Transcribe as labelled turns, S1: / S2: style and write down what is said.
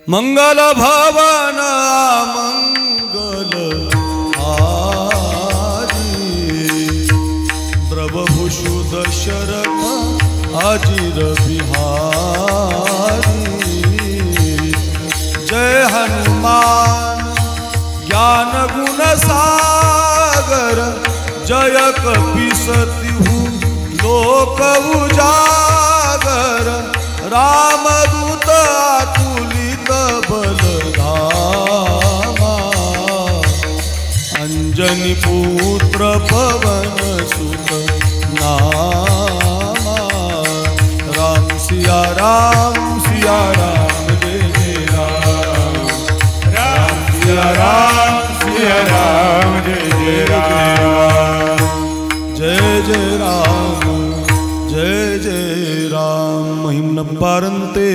S1: मंगल भवन मंगल हारी द्रवभूषु दशरथ अजिर बिहारी जय हनुमान ज्ञान गुण सागर जय कपीसतिहु लोक उजागर रामदूत अतुलित बलधामा अंजनी पुत्र पवन सुत नामा राम सिया राम जय जय राम राम सिया राम जय जय राम जय जय राम महिम्न पारन्ते